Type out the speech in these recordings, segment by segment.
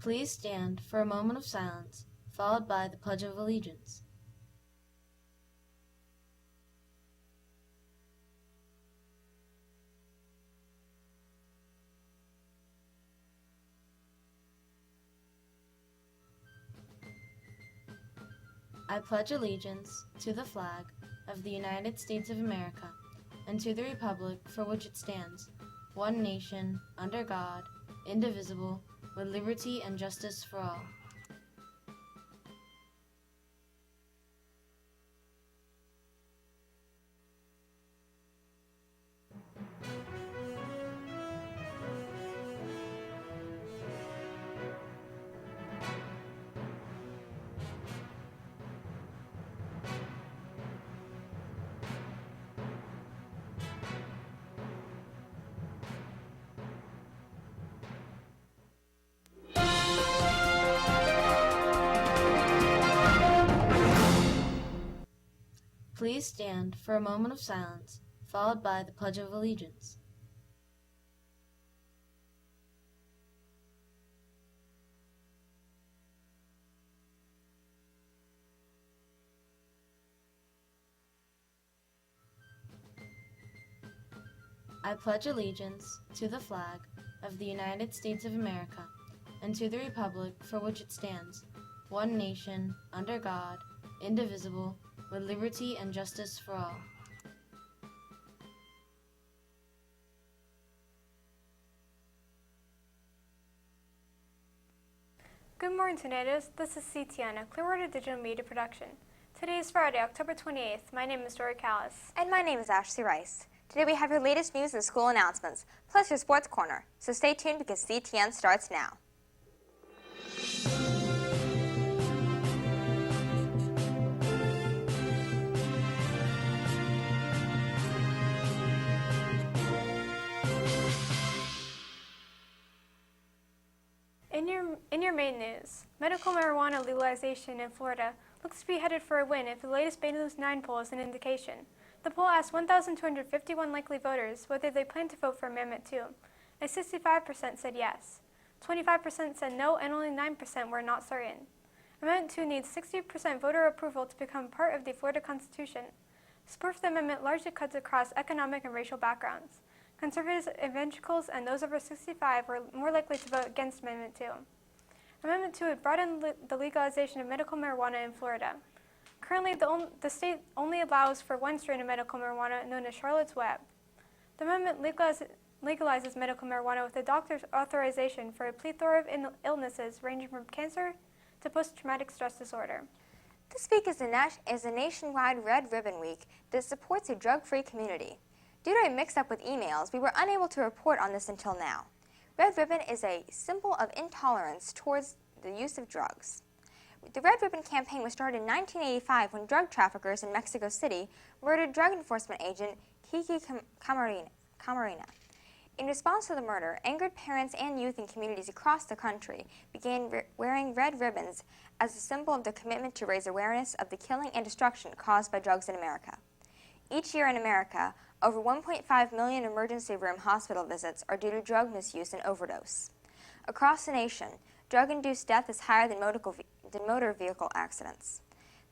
Please stand for a moment of silence, followed by the Pledge of Allegiance. I pledge allegiance to the flag of the United States of America and to the republic for which it stands, one nation, under God, indivisible, with liberty and justice for all. Please stand for a moment of silence, followed by the Pledge of Allegiance. I pledge allegiance to the flag of the United States of America and to the republic for which it stands, one nation, under God, indivisible, with liberty and justice for all. Good morning, Tornadoes. This is CTN, a Clearwater digital media production. Today is Friday, October 28th. My name is Dory Callis. And my name is Ashley Rice. Today we have your latest news and school announcements, plus your sports corner. So stay tuned because CTN starts now. In your main news, medical marijuana legalization in Florida looks to be headed for a win if the latest Baylor's 9 poll is an indication. The poll asked 1,251 likely voters whether they plan to vote for Amendment 2, and 65% said yes. 25% said no, and only 9% were not certain. Amendment 2 needs 60% voter approval to become part of the Florida Constitution. Support for the amendment largely cuts across economic and racial backgrounds. Conservatives, evangelicals, and those over 65 were more likely to vote against Amendment 2. Amendment 2 would broaden the legalization of medical marijuana in Florida. Currently, the state only allows for one strain of medical marijuana known as Charlotte's Web. The amendment legalizes medical marijuana with a doctor's authorization for a plethora of illnesses ranging from cancer to post-traumatic stress disorder. This week is a nationwide Red Ribbon Week that supports a drug-free community. Due to a mix-up with emails, we were unable to report on this until now. Red Ribbon is a symbol of intolerance towards the use of drugs. The Red Ribbon campaign was started in 1985 when drug traffickers in Mexico City murdered drug enforcement agent Kiki Camarena. In response to the murder, angered parents and youth in communities across the country began wearing red ribbons as a symbol of their commitment to raise awareness of the killing and destruction caused by drugs in America. Each year in America, over 1.5 million emergency room hospital visits are due to drug misuse and overdose. Across the nation, drug-induced death is higher than motor vehicle accidents.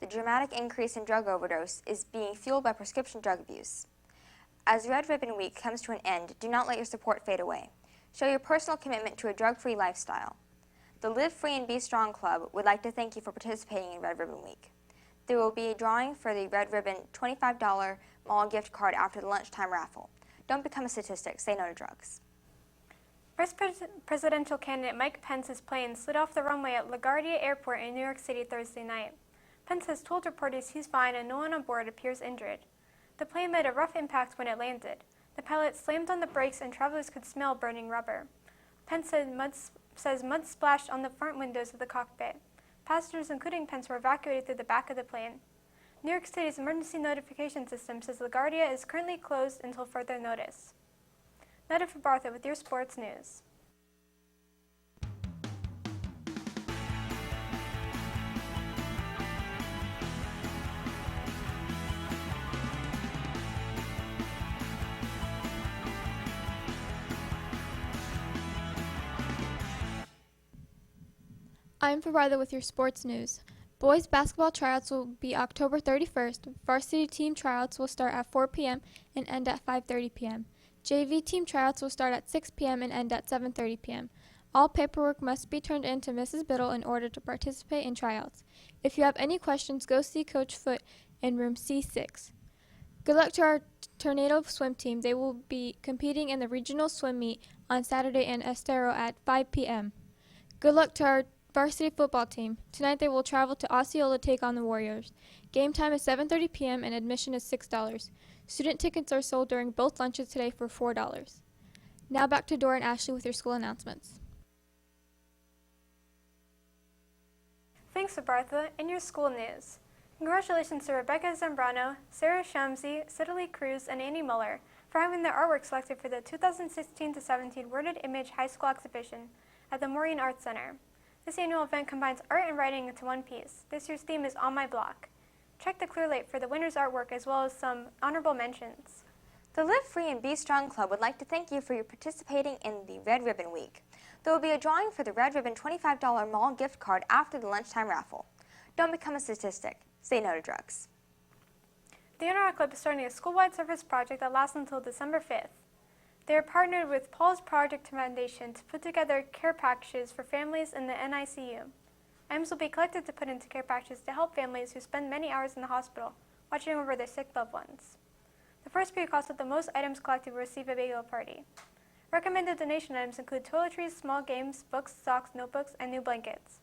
The dramatic increase in drug overdose is being fueled by prescription drug abuse. As Red Ribbon Week comes to an end, do not let your support fade away. Show your personal commitment to a drug-free lifestyle. The Live Free and Be Strong Club would like to thank you for participating in Red Ribbon Week. There will be a drawing for the Red Ribbon $25 mall gift card after the lunchtime raffle. Don't become a statistic. Say no to drugs. Vice presidential candidate Mike Pence's plane slid off the runway at LaGuardia Airport in New York City Thursday night. Pence has told reporters he's fine and no one on board appears injured. The plane made a rough impact when it landed. The pilot slammed on the brakes and travelers could smell burning rubber. Pence says mud splashed on the front windows of the cockpit. Passengers, including Pence, were evacuated through the back of the plane. New York City's emergency notification system says LaGuardia is currently closed until further notice. Nada for Bartha with your sports news. I'm Fabarda with your sports news. Boys basketball tryouts will be October 31st. Varsity team tryouts will start at 4 p.m. and end at 5:30 p.m. JV team tryouts will start at 6 p.m. and end at 7:30 p.m. All paperwork must be turned in to Mrs. Biddle in order to participate in tryouts. If you have any questions, go see Coach Foote in room C6. Good luck to our Tornado swim team. They will be competing in the regional swim meet on Saturday in Estero at 5 p.m. Good luck to our varsity football team. Tonight they will travel to Osceola to take on the Warriors. Game time is 7:30 p.m. and admission is $6. Student tickets are sold during both lunches today for $4. Now back to Dora and Ashley with your school announcements. Thanks, Bartha. In your school news. Congratulations to Rebecca Zambrano, Sarah Shamsi, Citali Cruz, and Annie Muller for having their artwork selected for the 2016-17 Worded Image High School exhibition at the Maureen Arts Center. This annual event combines art and writing into one piece. This year's theme is On My Block. Check the Clearlight for the winner's artwork as well as some honorable mentions. The Live Free and Be Strong Club would like to thank you for your participating in the Red Ribbon Week. There will be a drawing for the Red Ribbon $25 mall gift card after the lunchtime raffle. Don't become a statistic. Say no to drugs. The NRI Club is starting a school-wide service project that lasts until December 5th. They are partnered with Paul's Project Foundation to put together care packages for families in the NICU. Items will be collected to put into care packages to help families who spend many hours in the hospital watching over their sick loved ones. The first period cost with the most items collected will receive a bagel party. Recommended donation items include toiletries, small games, books, socks, notebooks, and new blankets.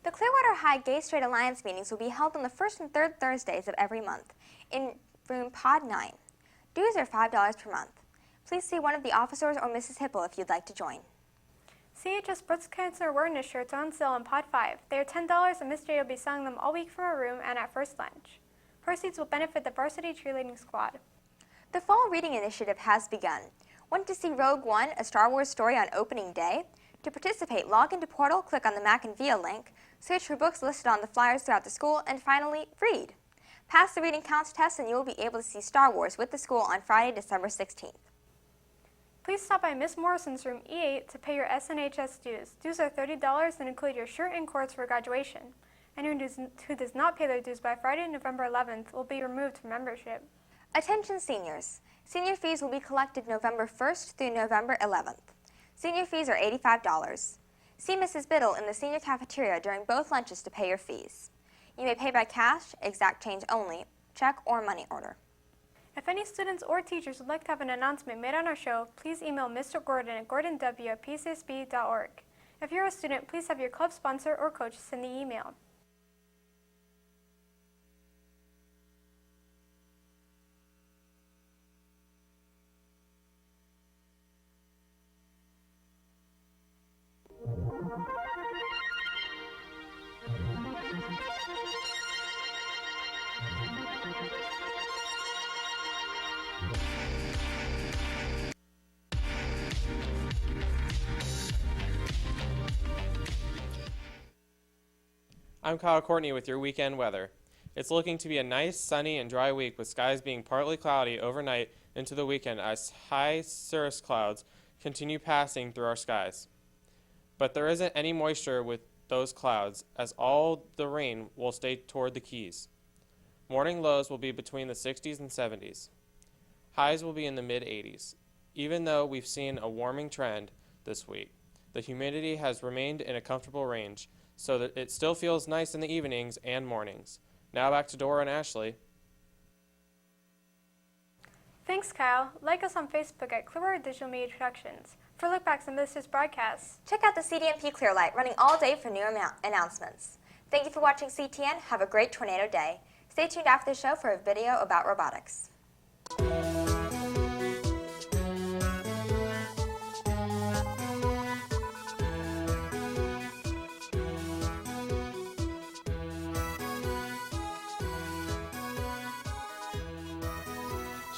The Clearwater High Gay Straight Alliance meetings will be held on the first and third Thursdays of every month in room Pod 9. Dues are $5 per month. Please see one of the officers or Mrs. Hipple if you'd like to join. CHS Breast Cancer Awareness shirts are on sale in Pod 5. They are $10 and Miss J will be selling them all week from her room and at first lunch. Proceeds will benefit the varsity cheerleading squad. The Fall Reading Initiative has begun. Want to see Rogue One, a Star Wars story on opening day? To participate, log into Portal, click on the Mac and Via link, search for books listed on the flyers throughout the school, and finally, read. Pass the reading counts test and you will be able to see Star Wars with the school on Friday, December 16th. Please stop by Miss Morrison's room E8 to pay your SNHS dues. Dues are $30 and include your shirt and cords for graduation. Anyone who does not pay their dues by Friday, November 11th will be removed from membership. Attention seniors. Senior fees will be collected November 1st through November 11th. Senior fees are $85. See Mrs. Biddle in the senior cafeteria during both lunches to pay your fees. You may pay by cash, exact change only, check, or money order. If any students or teachers would like to have an announcement made on our show, please email Mr. Gordon at gordonw@pcsb.org. If you're a student, please have your club sponsor or coach send the email. I'm Kyle Courtney with your weekend weather. It's looking to be a nice, sunny, and dry week with skies being partly cloudy overnight into the weekend as high cirrus clouds continue passing through our skies. But there isn't any moisture with those clouds as all the rain will stay toward the Keys. Morning lows will be between the 60s and 70s. Highs will be in the mid-80s. Even though we've seen a warming trend this week, the humidity has remained in a comfortable range, so that it still feels nice in the evenings and mornings. Now back to Dora and Ashley. Thanks, Kyle. Like us on Facebook at Clearwater Digital Media Productions. For lookbacks on this year's broadcasts, check out the CDMP Clearlight running all day for new announcements. Thank you for watching CTN. Have a great tornado day. Stay tuned after the show for a video about robotics.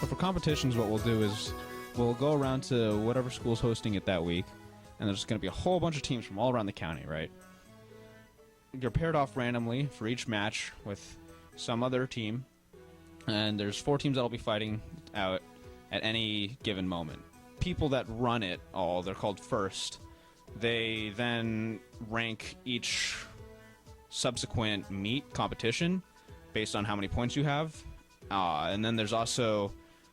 So for competitions, what we'll do is we'll go around to whatever school's hosting it that week, and there's going to be a whole bunch of teams from all around the county, right? You're paired off randomly for each match with some other team, and there's 4 teams that'll be fighting out at any given moment. People that run it all, they're called first. They then rank each subsequent meet competition based on how many points you have. And then there's also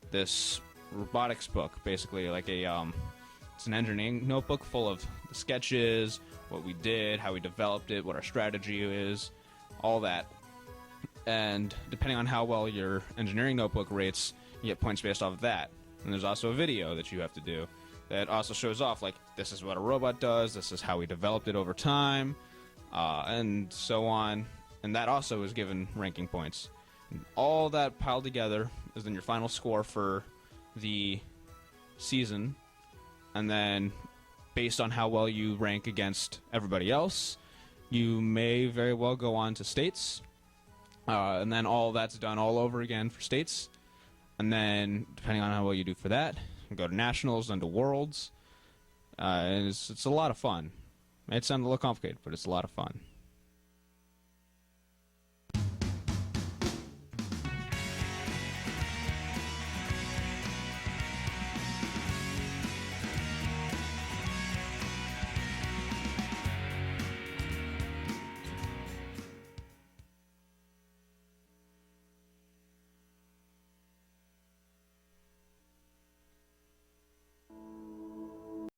this robotics book, basically like it's an engineering notebook full of sketches, what we did, how we developed it, what our strategy is, all that. And depending on how well your engineering notebook rates, you get points based off of that. And there's also a video that you have to do that also shows off, like, this is what a robot does, this is how we developed it over time, and so on. And that also is given ranking points. And all that piled together is then your final score for the season. And then, based on how well you rank against everybody else, you may very well go on to states. And then all that's done all over again for states. And then, depending on how well you do for that, you go to nationals, then to worlds. And it's a lot of fun. It might sound a little complicated, but it's a lot of fun.